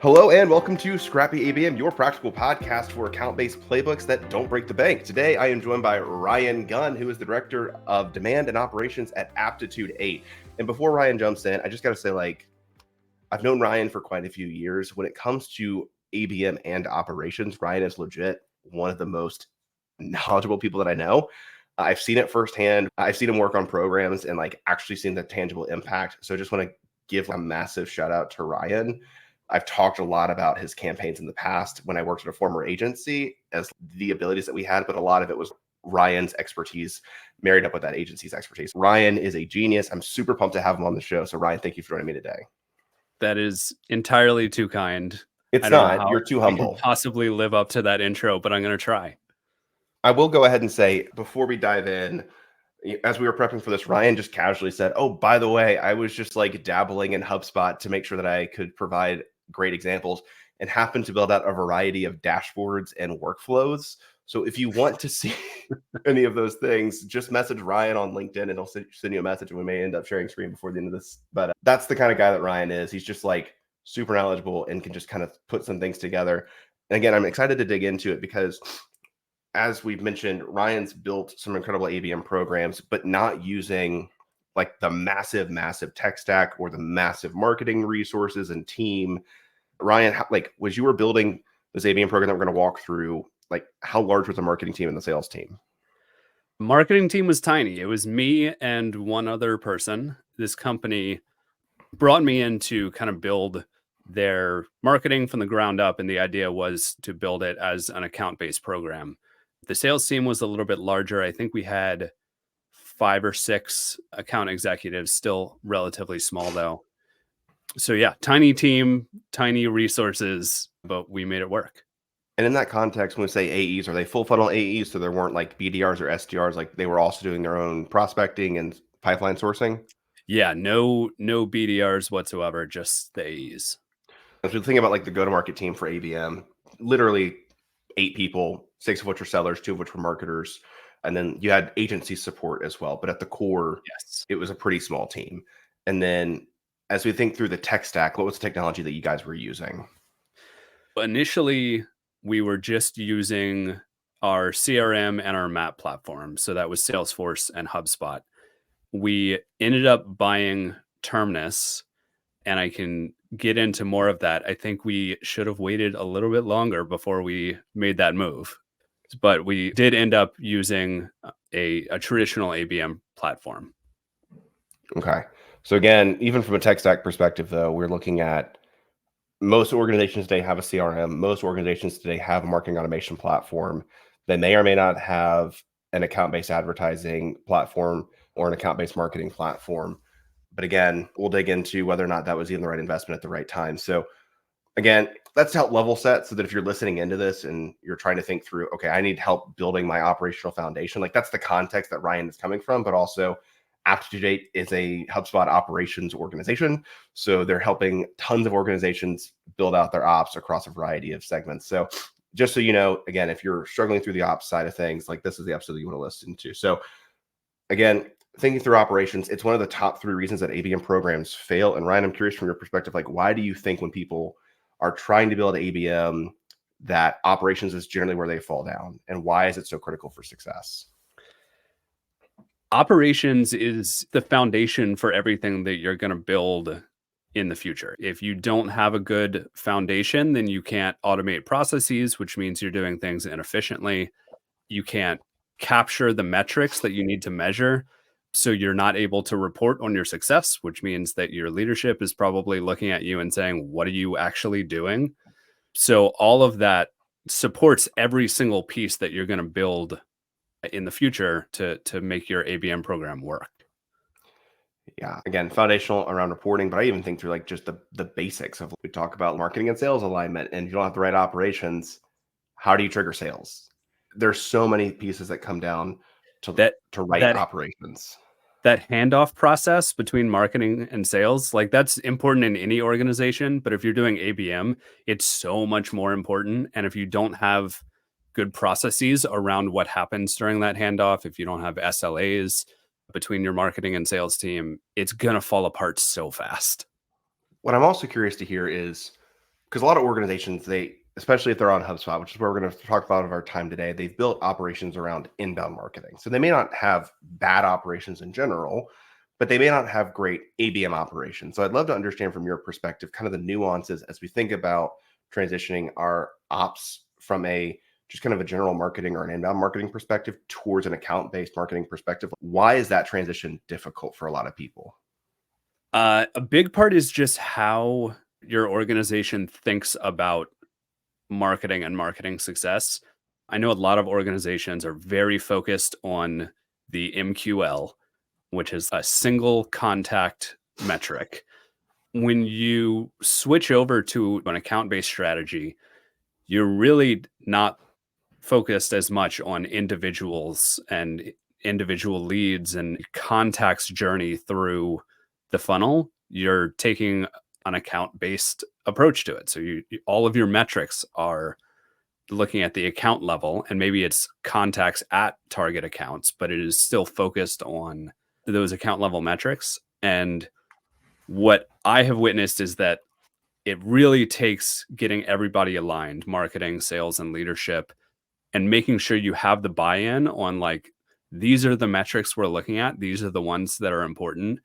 Hello and welcome to Scrappy ABM, your practical podcast for account-based playbooks that don't break the bank. Today, I am joined by Ryan Gunn, who is the Director of Demand and Operations at Aptitude 8. And before Ryan jumps in, I just got to say, I've known Ryan for quite a few years. When it comes to ABM and operations, Ryan is legit one of the most knowledgeable people that I know. I've seen it firsthand. I've seen him work on programs and actually seen the tangible impact. So I just want to give a massive shout out to Ryan. I've talked a lot about his campaigns in the past when I worked at a former agency as the abilities that we had, but a lot of it was Ryan's expertise married up with that agency's expertise. Ryan is a genius. I'm super pumped to have him on the show. So Ryan, thank you for joining me today. That is entirely too kind. It's not. You're too humble. I can possibly live up to that intro, but I'm going to try. I will go ahead and say, before we dive in, as we were prepping for this, Ryan just casually said, oh, by the way, I was just dabbling in HubSpot to make sure that I could provide great examples and happened to build out a variety of dashboards and workflows. So if you want to see any of those things, just message Ryan on LinkedIn and he'll send you a message and we may end up sharing screen before the end of this. But that's the kind of guy that Ryan is. He's just super knowledgeable and can just kind of put some things together. And again, I'm excited to dig into it because as we've mentioned, Ryan's built some incredible ABM programs, but not using the massive tech stack or the massive marketing resources and team. Ryan, was you were building this ABM program that we're going to walk through, how large was the marketing team and the sales team? Marketing team was tiny. It was me and one other person. This company brought me in to kind of build their marketing from the ground up. And the idea was to build it as an account-based program. The sales team was a little bit larger. I think we had 5 or 6 account executives, still relatively small though. So yeah, tiny team, tiny resources, but we made it work. And in that context, when we say AEs, are they full funnel AEs? So there weren't BDRs or SDRs, they were also doing their own prospecting and pipeline sourcing? Yeah, no BDRs whatsoever, just the AEs. As we think about the go-to-market team for ABM, literally 8 people, 6 of which are sellers, 2 of which were marketers. And then you had agency support as well. But at the core, yes, it was a pretty small team. And then as we think through the tech stack, what was the technology that you guys were using? Initially, we were just using our CRM and our map platform. So that was Salesforce and HubSpot. We ended up buying Terminus, and I can get into more of that. I think we should have waited a little bit longer before we made that move. But we did end up using a traditional ABM platform. Okay. So again, even from a tech stack perspective, though, we're looking at most organizations today have a CRM. Most organizations today have a marketing automation platform. They may or may not have an account-based advertising platform or an account-based marketing platform. But again, we'll dig into whether or not that was even the right investment at the right time. So again, let's help level set so that if you're listening into this and you're trying to think through, okay, I need help building my operational foundation. That's the context that Ryan is coming from, but also Aptitude 8 is a HubSpot operations organization. So they're helping tons of organizations build out their ops across a variety of segments. So just so you know, again, if you're struggling through the ops side of things, this is the episode that you want to listen to. So again, thinking through operations, it's one of the top 3 reasons that ABM programs fail. And Ryan, I'm curious from your perspective, why do you think when people are trying to build ABM that operations is generally where they fall down? And why is it so critical for success? Operations is the foundation for everything that you're going to build in the future. If you don't have a good foundation, then you can't automate processes, which means you're doing things inefficiently. You can't capture the metrics that you need to measure. So you're not able to report on your success, which means that your leadership is probably looking at you and saying, what are you actually doing? So all of that supports every single piece that you're going to build in the future to make your ABM program work. Yeah, again, foundational around reporting, but I even think through just the basics of, we talk about marketing and sales alignment, and if you don't have the right operations, how do you trigger sales? There's so many pieces that come down to right operations. That handoff process between marketing and sales, that's important in any organization, but if you're doing ABM, it's so much more important. And if you don't have good processes around what happens during that handoff, if you don't have SLAs between your marketing and sales team, it's going to fall apart so fast. What I'm also curious to hear is because a lot of organizations, especially if they're on HubSpot, which is where we're going to talk about of our time today, they've built operations around inbound marketing. So they may not have bad operations in general, but they may not have great ABM operations. So I'd love to understand from your perspective, kind of the nuances as we think about transitioning our ops from just kind of a general marketing or an inbound marketing perspective towards an account-based marketing perspective. Why is that transition difficult for a lot of people? A big part is just how your organization thinks about marketing and marketing success. I know a lot of organizations are very focused on the MQL, which is a single contact metric. When you switch over to an account based strategy, you're really not focused as much on individuals and individual leads and contacts journey through the funnel. You're taking an account based approach to it. So all of your metrics are looking at the account level, and maybe it's contacts at target accounts, but it is still focused on those account level metrics. And what I have witnessed is that it really takes getting everybody aligned, marketing, sales, and leadership, and making sure you have the buy-in on like, these are the metrics we're looking at. These are the ones that are important,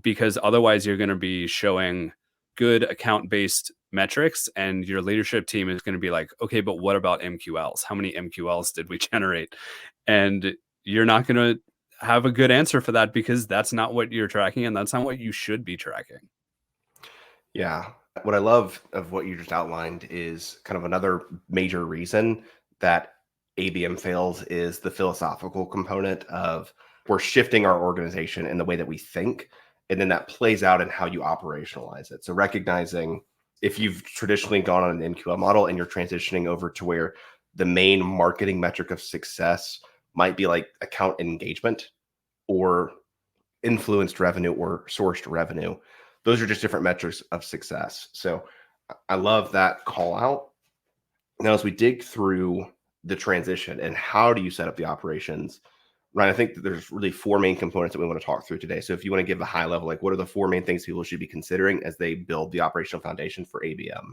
because otherwise you're going to be showing good account-based metrics and your leadership team is going to be like, okay, but what about MQLs? How many MQLs did we generate? And you're not going to have a good answer for that, because that's not what you're tracking and that's not what you should be tracking. Yeah. What I love of what you just outlined is kind of another major reason that ABM fails is the philosophical component of we're shifting our organization in the way that we think. And then that plays out in how you operationalize it. So recognizing if you've traditionally gone on an MQL model and you're transitioning over to where the main marketing metric of success might be like account engagement or influenced revenue or sourced revenue, those are just different metrics of success. So I love that call out. Now, as we dig through the transition and how do you set up the operations, Ryan, I think that there's really four main components that we want to talk through today. So if you want to give the high level, like what are the four main things people should be considering as they build the operational foundation for ABM?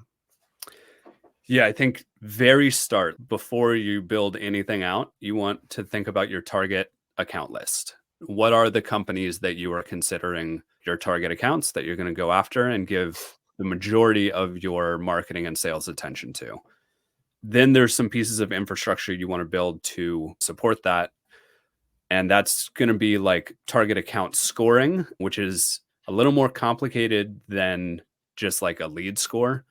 Yeah, I think very start, before you build anything out, you want to think about your target account list. What are the companies that you are considering your target accounts that you're going to go after and give the majority of your marketing and sales attention to? Then there's some pieces of infrastructure you want to build to support that. And that's going to be like target account scoring, which is a little more complicated than just like a lead score,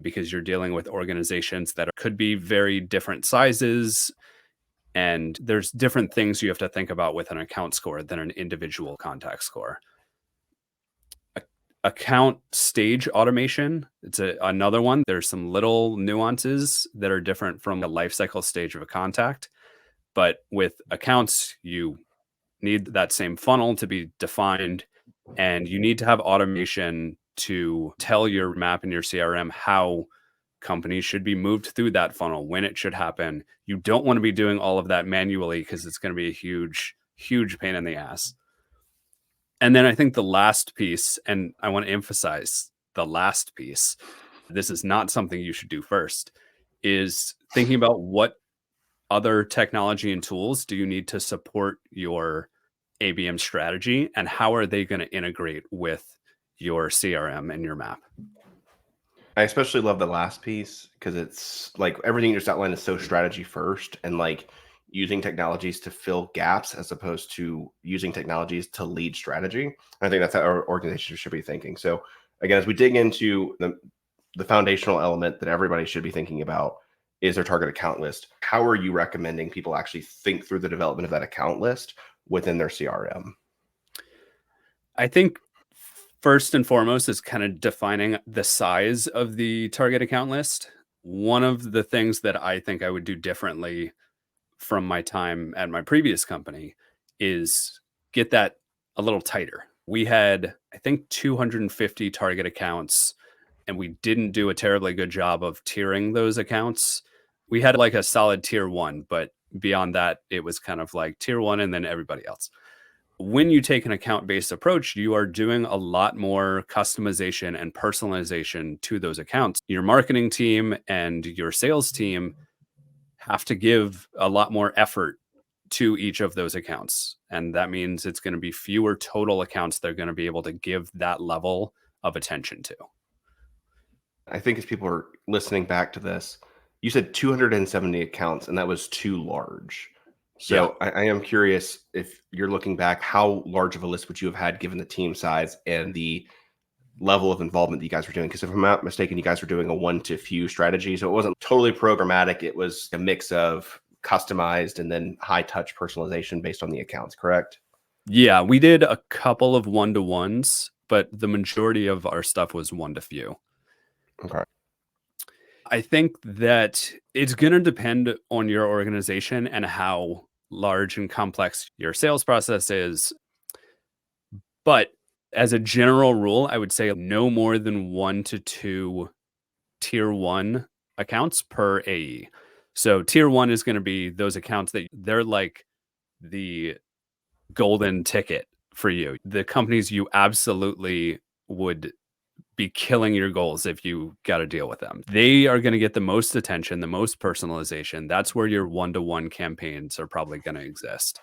because you're dealing with organizations that could be very different sizes. And there's different things you have to think about with an account score than an individual contact score. Account stage automation, it's another one. There's some little nuances that are different from the life cycle stage of a contact. But with accounts, you need that same funnel to be defined, and you need to have automation to tell your map and your CRM how companies should be moved through that funnel, when it should happen. You don't want to be doing all of that manually, because it's going to be a huge, huge pain in the ass. And then I think the last piece, and I want to emphasize the last piece, this is not something you should do first, is thinking about what other technology and tools do you need to support your ABM strategy, and how are they going to integrate with your CRM and your map? I especially love the last piece because it's like everything you just outlined is so strategy first and like using technologies to fill gaps as opposed to using technologies to lead strategy. I think that's how our organization should be thinking. So again, as we dig into the foundational element that everybody should be thinking about is their target account list. How are you recommending people actually think through the development of that account list within their CRM? I think first and foremost is kind of defining the size of the target account list. One of the things that I think I would do differently from my time at my previous company is get that a little tighter. We had, I think, 250 target accounts, and we didn't do a terribly good job of tiering those accounts. We had like a solid tier one, but beyond that, it was kind of like tier one and then everybody else. When you take an account-based approach, you are doing a lot more customization and personalization to those accounts. Your marketing team and your sales team have to give a lot more effort to each of those accounts. And that means it's going to be fewer total accounts they're going to be able to give that level of attention to. I think as people are listening back to this, you said 270 accounts, and that was too large. Yeah. So I am curious if you're looking back, how large of a list would you have had given the team size and the level of involvement that you guys were doing? Because if I'm not mistaken, you guys were doing a one to few strategy. So it wasn't totally programmatic. It was a mix of customized and then high touch personalization based on the accounts, correct? Yeah. We did a couple of one-to-ones, but the majority of our stuff was one to few. Okay. I think that it's going to depend on your organization and how large and complex your sales process is. But as a general rule, I would say no more than 1 to 2 tier 1 accounts per AE. So tier 1 is going to be those accounts that they're like the golden ticket for you. The companies you absolutely would be killing your goals if you got to deal with them. They are going to get the most attention, the most personalization. That's where your one-to-one campaigns are probably going to exist.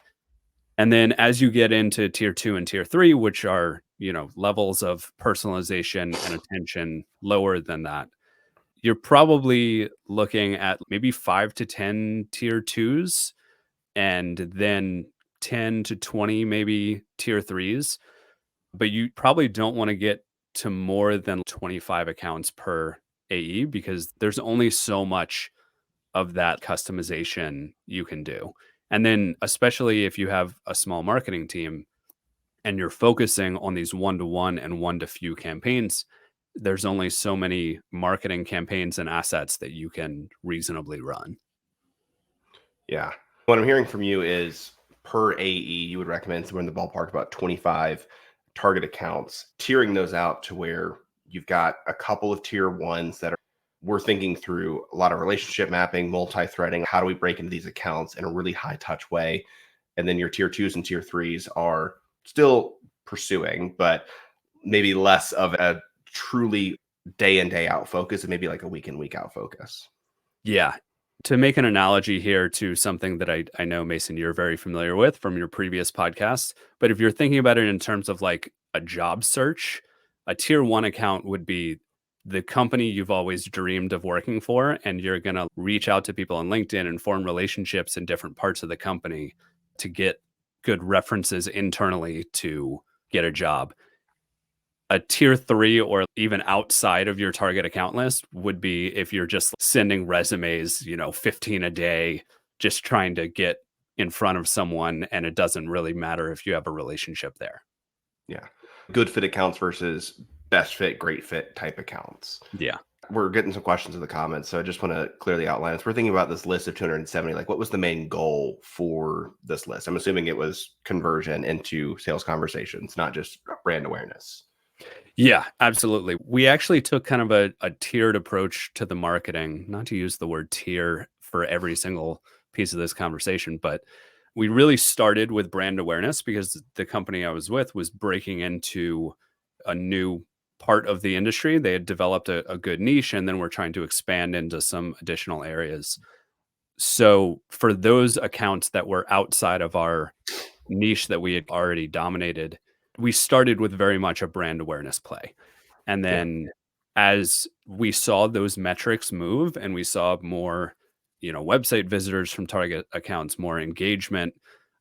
And then as you get into tier 2 and tier 3, which are, levels of personalization and attention lower than that, you're probably looking at maybe 5 to 10 tier 2s and then 10 to 20 maybe tier 3s, but you probably don't want to get to more than 25 accounts per AE because there's only so much of that customization you can do. And then, especially if you have a small marketing team and you're focusing on these one to one and one to few campaigns, there's only so many marketing campaigns and assets that you can reasonably run. Yeah. What I'm hearing from you is per AE, you would recommend somewhere in the ballpark about 25 target accounts, tiering those out to where you've got a couple of tier ones that are, we're thinking through a lot of relationship mapping, multi-threading. How do we break into these accounts in a really high touch way? And then your tier twos and tier threes are still pursuing, but maybe less of a truly day in, day out focus and maybe like a week in, week out focus. Yeah. To make an analogy here to something that I know, Mason, you're very familiar with from your previous podcasts, but if you're thinking about it in terms of like a job search, a tier 1 account would be the company you've always dreamed of working for, and you're going to reach out to people on LinkedIn and form relationships in different parts of the company to get good references internally to get a job. A tier 3 or even outside of your target account list would be if you're just sending resumes, 15 a day, just trying to get in front of someone, and it doesn't really matter if you have a relationship there. Yeah. Good fit accounts versus best fit, great fit type accounts. Yeah. We're getting some questions in the comments, so I just want to clearly outline this. We're thinking about this list of 270. Like, what was the main goal for this list? I'm assuming it was conversion into sales conversations, not just brand awareness. Yeah, absolutely. We actually took kind of a tiered approach to the marketing, not to use the word tier for every single piece of this conversation, but we really started with brand awareness because the company I was with was breaking into a new part of the industry. They had developed a good niche, and then we're trying to expand into some additional areas. So for those accounts that were outside of our niche that we had already dominated, we started with very much a brand awareness play. And Yeah. then as we saw those metrics move and we saw more, website visitors from target accounts, more engagement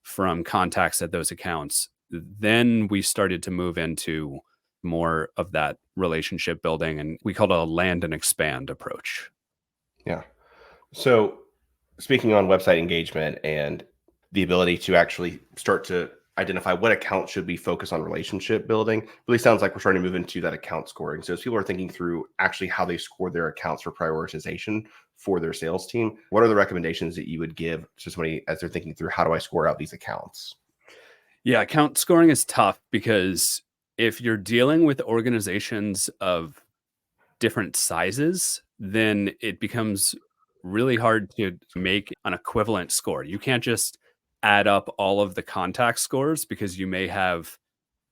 from contacts at those accounts, then we started to move into more of that relationship building. And we called it a land and expand approach. Yeah. So, speaking on website engagement and the ability to actually start to identify what account should we focus on relationship building, really sounds like we're starting to move into that account scoring. So, as people are thinking through actually how they score their accounts for prioritization for their sales team, what are the recommendations that you would give to somebody as they're thinking through how do I score out these accounts? Yeah, account scoring is tough because if you're dealing with organizations of different sizes, then it becomes really hard to make an equivalent score. You can't just add up all of the contact scores, because you may have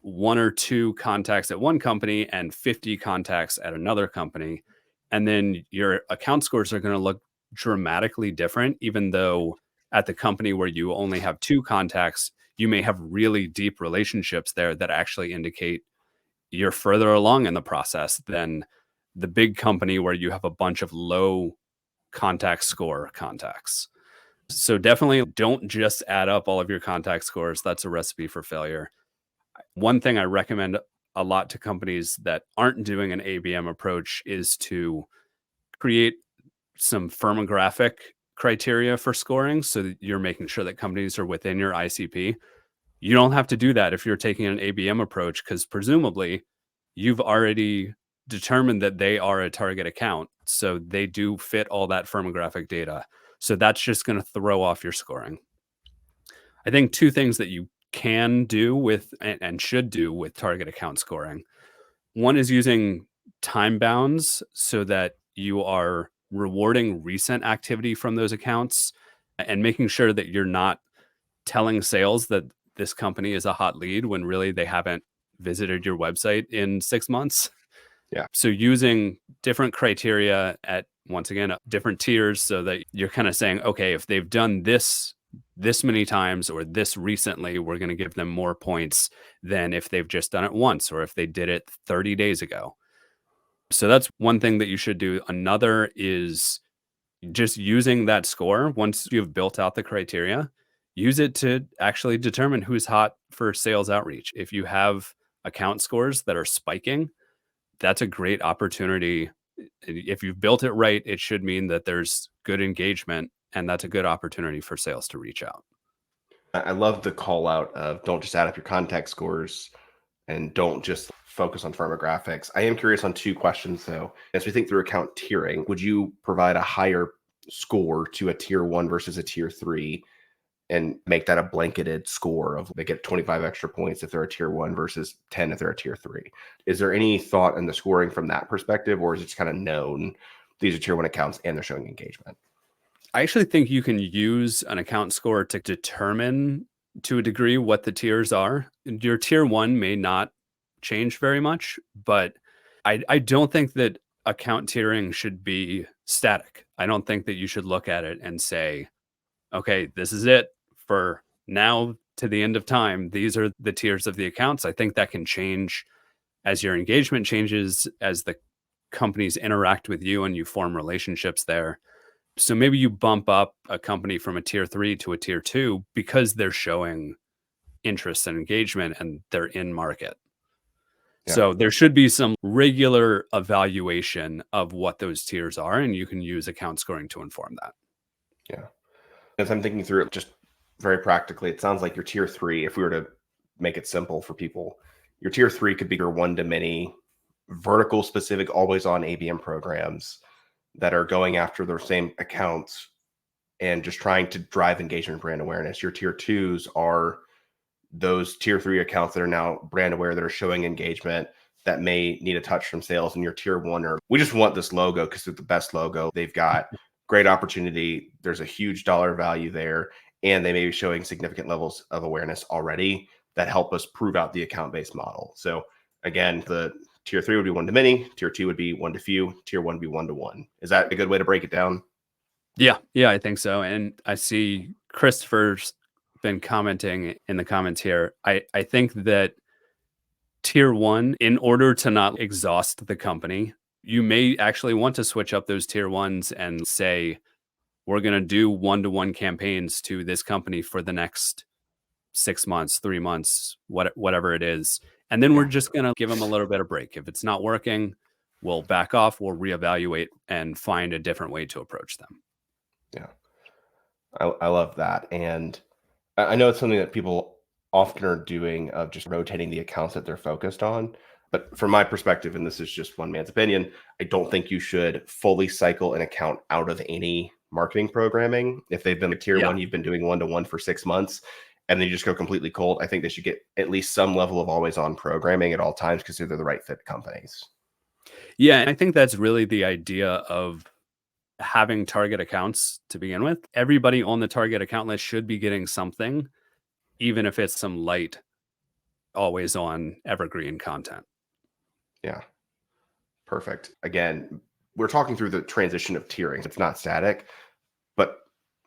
1 or 2 contacts at one company and 50 contacts at another company. And then your account scores are going to look dramatically different, even though at the company where you only have 2 contacts, you may have really deep relationships there that actually indicate you're further along in the process than the big company where you have a bunch of low contact score contacts. So definitely don't just add up all of your contact scores. That's a recipe for failure. One thing I recommend a lot to companies that aren't doing an ABM approach is to create some firmographic criteria for scoring, so that you're making sure that companies are within your ICP. You don't have to do that if you're taking an ABM approach, because presumably you've already determined that they are a target account. So they do fit all that firmographic data. So that's just going to throw off your scoring. I think 2 things that you can do with and should do with target account scoring. One is using time bounds so that you are rewarding recent activity from those accounts and making sure that you're not telling sales that this company is a hot lead when really they haven't visited your website in 6 months. Yeah. So using different criteria at, once again, different tiers, so that you're kind of saying, okay, if they've done this many times or this recently, we're going to give them more points than if they've just done it once or if they did it 30 days ago. So that's one thing that you should do. Another is just using that score. Once you've built out the criteria, use it to actually determine who's hot for sales outreach. If you have account scores that are spiking, that's a great opportunity. If you've built it right, it should mean that there's good engagement, and that's a good opportunity for sales to reach out. I love the call out of don't just add up your contact scores and don't just focus on firmographics. I am curious on 2 questions though. As we think through account tiering, would you provide a higher score to a tier 1 versus a tier 3 and make that a blanketed score of they get 25 extra points if they're a tier 1 versus 10 if they're a tier 3? Is there any thought in the scoring from that perspective, or is it just kind of known these are tier 1 accounts and they're showing engagement? I actually think you can use an account score to determine to a degree what the tiers are. Your tier 1 may not change very much, but I don't think that account tiering should be static. I don't think that you should look at it and say, okay, this is it for now to the end of time. These are the tiers of the accounts. I think that can change as your engagement changes, as the companies interact with you and you form relationships there. So maybe you bump up a company from a tier 3 to a tier 2 because they're showing interest and engagement and they're in market. Yeah. So there should be some regular evaluation of what those tiers are, and you can use account scoring to inform that. Yeah. As I'm thinking through it just very practically, it sounds like your tier 3, if we were to make it simple for people, your tier 3 could be your one-to-many vertical specific always on ABM programs that are going after their same accounts and just trying to drive engagement, brand awareness. Your tier 2s are those tier 3 accounts that are now brand aware, that are showing engagement, that may need a touch from sales. And your tier 1 are, we just want this logo because it's the best logo. They've got great opportunity. There's a huge dollar value there. And they may be showing significant levels of awareness already that help us prove out the account-based model. So again, the tier 3 would be one to many, tier 2 would be one to few, tier 1 would be one to one. Is that a good way to break it down? Yeah, I think so. And I see Christopher's been commenting in the comments here. I think that tier 1, in order to not exhaust the company, you may actually want to switch up those tier 1s and say, we're going to do one-to-one campaigns to this company for the next 6 months, 3 months, whatever it is. And then we're just going to give them a little bit of break. If it's not working, we'll back off, we'll reevaluate and find a different way to approach them. Yeah. I love that. And I know it's something that people often are doing, of just rotating the accounts that they're focused on. But from my perspective, and this is just one man's opinion, I don't think you should fully cycle an account out of any marketing programming. If they've been a tier 1, you've been doing one-to-one for 6 months, and then you just go completely cold, I think they should get at least some level of always on programming at all times because they're the right fit companies. Yeah, and I think that's really the idea of having target accounts to begin with. Everybody on the target account list should be getting something, even if it's some light, always on evergreen content. Yeah. Perfect. Again, we're talking through the transition of tiering. It's not static, but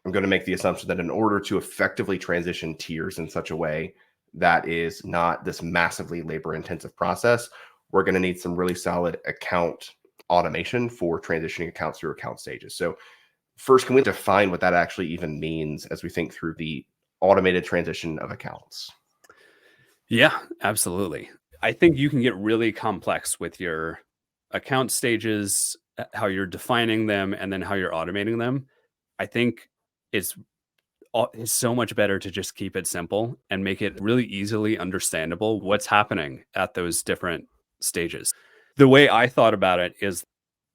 I'm going to make the assumption that in order to effectively transition tiers in such a way that is not this massively labor intensive process, we're going to need some really solid account automation for transitioning accounts through account stages. So first, can we define what that actually even means as we think through the automated transition of accounts? Yeah, absolutely. I think you can get really complex with your account stages, how you're defining them, and then how you're automating them. I think it's it's so much better to just keep it simple and make it really easily understandable what's happening at those different stages. The way I thought about it is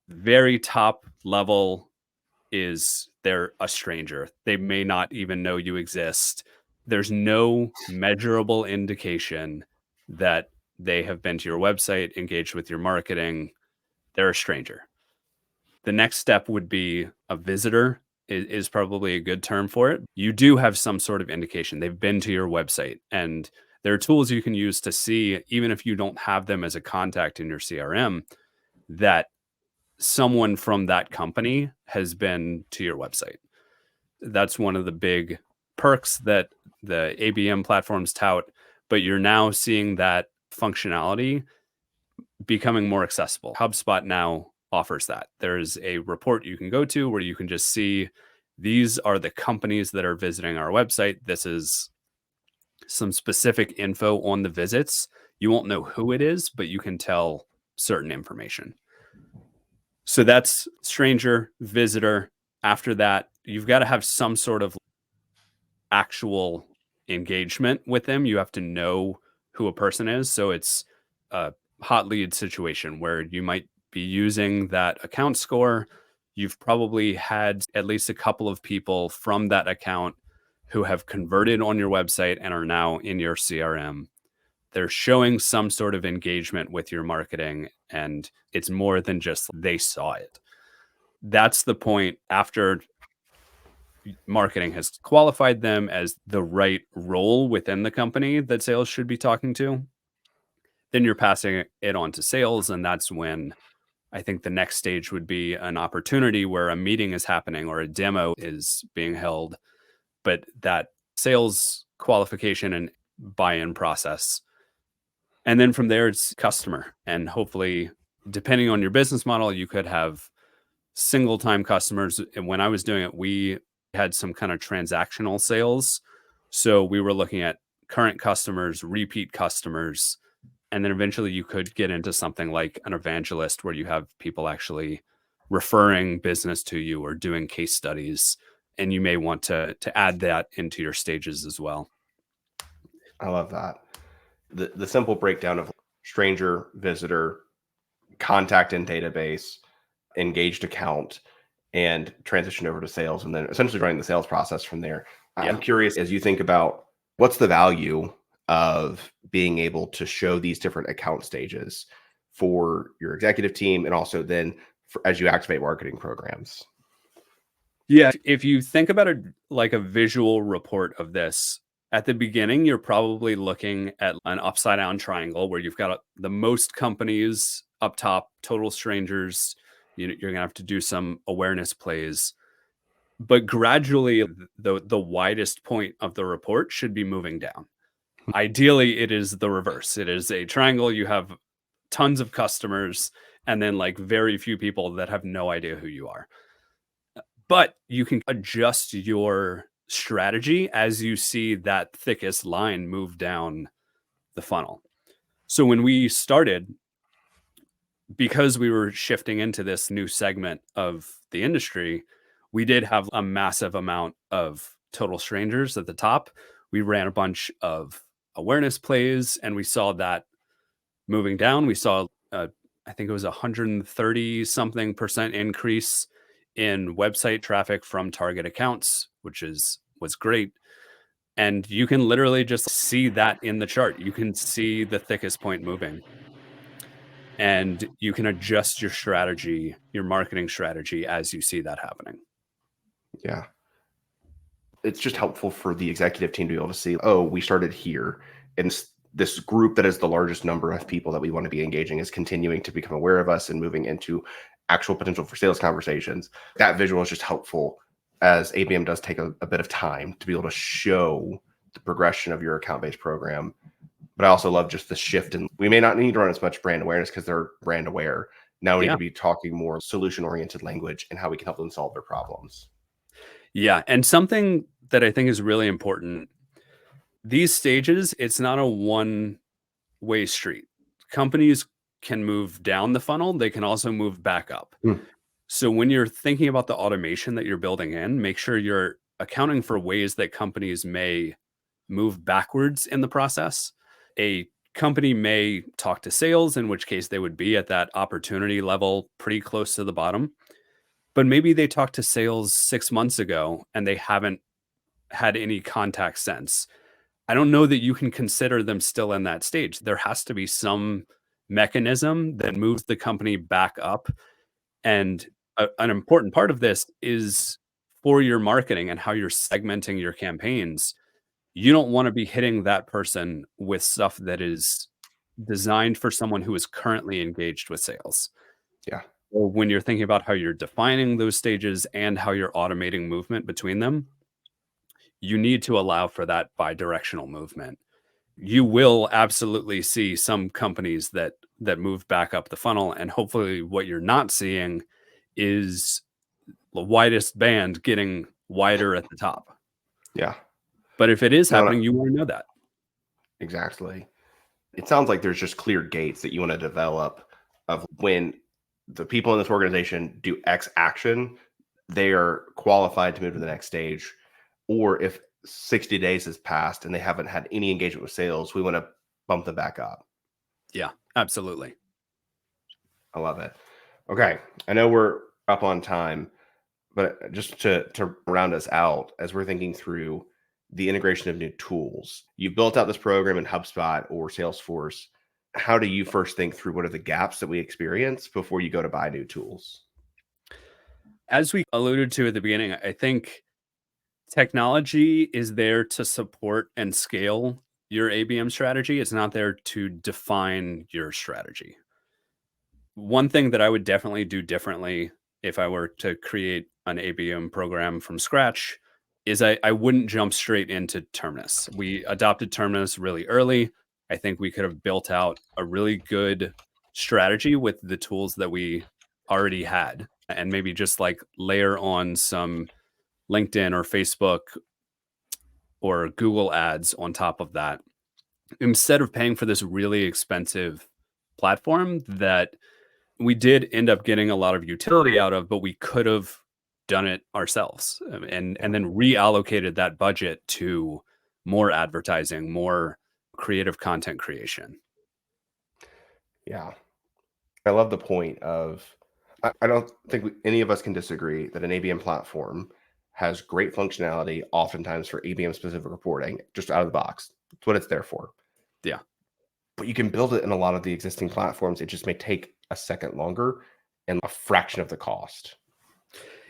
very top level is they're a stranger. They may not even know you exist. There's no measurable indication that they have been to your website, engaged with your marketing. They're a stranger. The next step would be a visitor is probably a good term for it. You do have some sort of indication they've been to your website, and there are tools you can use to see, even if you don't have them as a contact in your CRM, that someone from that company has been to your website. That's one of the big perks that the ABM platforms tout, but you're now seeing that functionality becoming more accessible. HubSpot now offers that. There's a report you can go to where you can just see these are the companies that are visiting our website. This is some specific info on the visits. You won't know who it is, but you can tell certain information. So that's stranger, visitor. After that, you've got to have some sort of actual engagement with them. You have to know who a person is. So it's a hot lead situation where you might be using that account score. You've probably had at least a couple of people from that account who have converted on your website and are now in your CRM. They're showing some sort of engagement with your marketing, and it's more than just they saw it. That's the point after marketing has qualified them as the right role within the company that sales should be talking to. Then you're passing it on to sales. And that's when I think the next stage would be an opportunity where a meeting is happening or a demo is being held, but that sales qualification and buy-in process. And then from there, it's customer. And hopefully, depending on your business model, you could have single time customers. And when I was doing it, we had some kind of transactional sales. So we were looking at current customers, repeat customers, and then eventually you could get into something like an evangelist where you have people actually referring business to you or doing case studies. And you may want to add that into your stages as well. I love that. The simple breakdown of stranger, visitor, contact in database, engaged account, and transition over to sales, and then essentially running the sales process from there. Yeah. I'm curious, as you think about what's the value of being able to show these different account stages for your executive team, and also then as you activate marketing programs. Yeah. If you think about it like a visual report of this, at the beginning, you're probably looking at an upside down triangle where you've got the most companies up top, total strangers. You're going to have to do some awareness plays. But gradually, the widest point of the report should be moving down. Ideally, it is the reverse. It is a triangle. You have tons of customers and then like very few people that have no idea who you are. But you can adjust your strategy as you see that thickest line move down the funnel. So when we started, because we were shifting into this new segment of the industry, we did have a massive amount of total strangers at the top. We ran a bunch of awareness plays and we saw that moving down. We saw, I think it was 130 something percent increase in website traffic from target accounts, which was great. And you can literally just see that in the chart. You can see the thickest point moving. And you can adjust your strategy, your marketing strategy, as you see that happening. Yeah. It's just helpful for the executive team to be able to see, oh, we started here, and this group that is the largest number of people that we want to be engaging is continuing to become aware of us and moving into actual potential for sales conversations. That visual is just helpful, as ABM does take a bit of time to be able to show the progression of your account-based program. But I also love just the shift, and we may not need to run as much brand awareness because they're brand aware. Now we need to be talking more solution-oriented language and how we can help them solve their problems. Yeah. And something that I think is really important, these stages, it's not a one-way street. Companies can move down the funnel, they can also move back up. So when you're thinking about the automation that you're building in, make sure you're accounting for ways that companies may move backwards in the process. A company may talk to sales, in which case they would be at that opportunity level pretty close to the bottom. But maybe they talked to sales 6 months ago and they haven't had any contact since. I don't know that you can consider them still in that stage. There has to be some mechanism that moves the company back up. And an important part of this is for your marketing and how you're segmenting your campaigns. You don't want to be hitting that person with stuff that is designed for someone who is currently engaged with sales. Yeah. Or when you're thinking about how you're defining those stages and how you're automating movement between them, you need to allow for that bi-directional movement. You will absolutely see some companies that move back up the funnel, and hopefully what you're not seeing is the widest band getting wider at the top. Yeah. But if it is No, happening, you want to know that. exactly. It sounds like there's just clear gates that you want to develop of when the people in this organization do X action, they are qualified to move to the next stage. Or if 60 days has passed and they haven't had any engagement with sales, we want to bump them back up. Yeah, absolutely. I love it. Okay. I know we're up on time, but just to round us out, as we're thinking through the integration of new tools, you've built out this program in HubSpot or Salesforce. How do you first think through what are the gaps that we experience before you go to buy new tools? As we alluded to at the beginning, I think technology is there to support and scale your ABM strategy. It's not there to define your strategy. One thing that I would definitely do differently if I were to create an ABM program from scratch is I wouldn't jump straight into Terminus. We adopted Terminus really early. I think we could have built out a really good strategy with the tools that we already had, and maybe just like layer on some LinkedIn or Facebook or Google ads on top of that, instead of paying for this really expensive platform that we did end up getting a lot of utility out of, but we could have done it ourselves, and then reallocated that budget to more advertising, more creative content creation. Yeah. I love the point of, I don't think any of us can disagree that an ABM platform has great functionality, oftentimes for ABM specific reporting, just out of the box. That's what it's there for. Yeah. But you can build it in a lot of the existing platforms. It just may take a second longer and a fraction of the cost.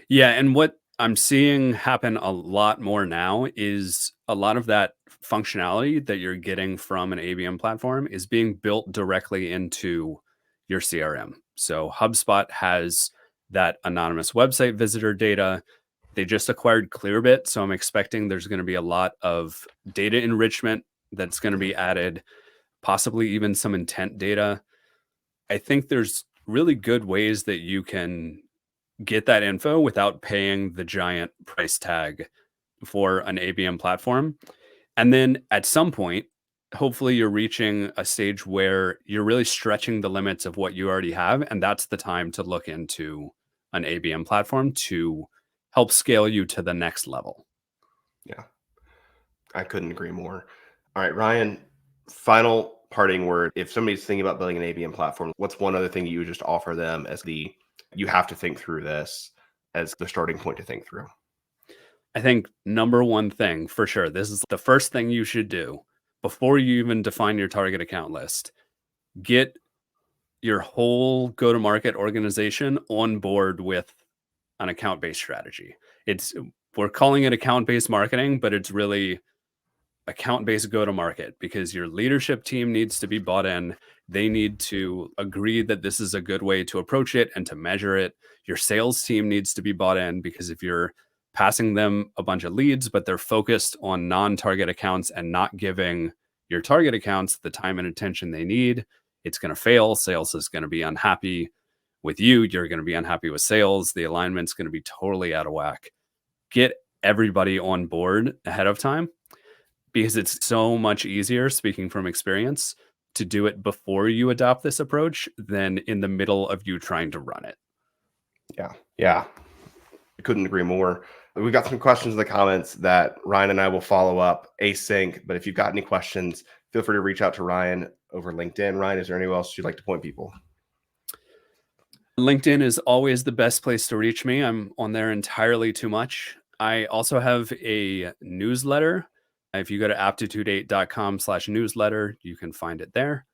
Yeah, and what I'm seeing happen a lot more now is a lot of that functionality that you're getting from an ABM platform is being built directly into your CRM. So HubSpot has that anonymous website visitor data. They just acquired Clearbit, so I'm expecting there's going to be a lot of data enrichment that's going to be added, possibly even some intent data. I think there's really good ways that you can get that info without paying the giant price tag for an ABM platform. And then at some point, hopefully you're reaching a stage where you're really stretching the limits of what you already have. And that's the time to look into an ABM platform to help scale you to the next level. Yeah, I couldn't agree more. All right, Ryan, final parting word. If somebody's thinking about building an ABM platform, what's one other thing you would just offer them as you have to think through this as the starting point to think through? I think number one thing for sure, this is the first thing you should do before you even define your target account list. Get your whole go-to-market organization on board with an account-based strategy. We're calling it account-based marketing, but it's really account-based go-to-market, because your leadership team needs to be bought in. They need to agree that this is a good way to approach it and to measure it. Your sales team needs to be bought in, because if you're passing them a bunch of leads, but they're focused on non-target accounts and not giving your target accounts the time and attention they need, it's going to fail. Sales is going to be unhappy with you. You're going to be unhappy with sales. The alignment's going to be totally out of whack. Get everybody on board ahead of time, because it's so much easier, speaking from experience, to do it before you adopt this approach than in the middle of you trying to run it. Yeah. I couldn't agree more. We've got some questions in the comments that Ryan and I will follow up async, but if you've got any questions, feel free to reach out to Ryan over LinkedIn. Ryan, is there anywhere else you'd like to point people? LinkedIn is always the best place to reach me. I'm on there entirely too much. I also have a newsletter. If you go to aptitude8.com/newsletter, you can find it there.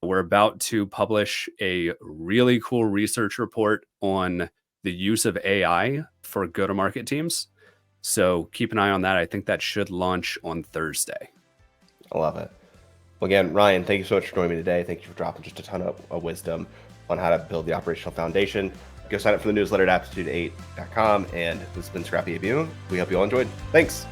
We're about to publish a really cool research report on the use of AI for go-to-market teams. So keep an eye on that. I think that should launch on Thursday. I love it. Well, again, Ryan, thank you so much for joining me today. Thank you for dropping just a ton of wisdom on how to build the operational foundation. Go sign up for the newsletter at aptitude8.com. And this has been Scrappy ABM. We hope you all enjoyed. Thanks.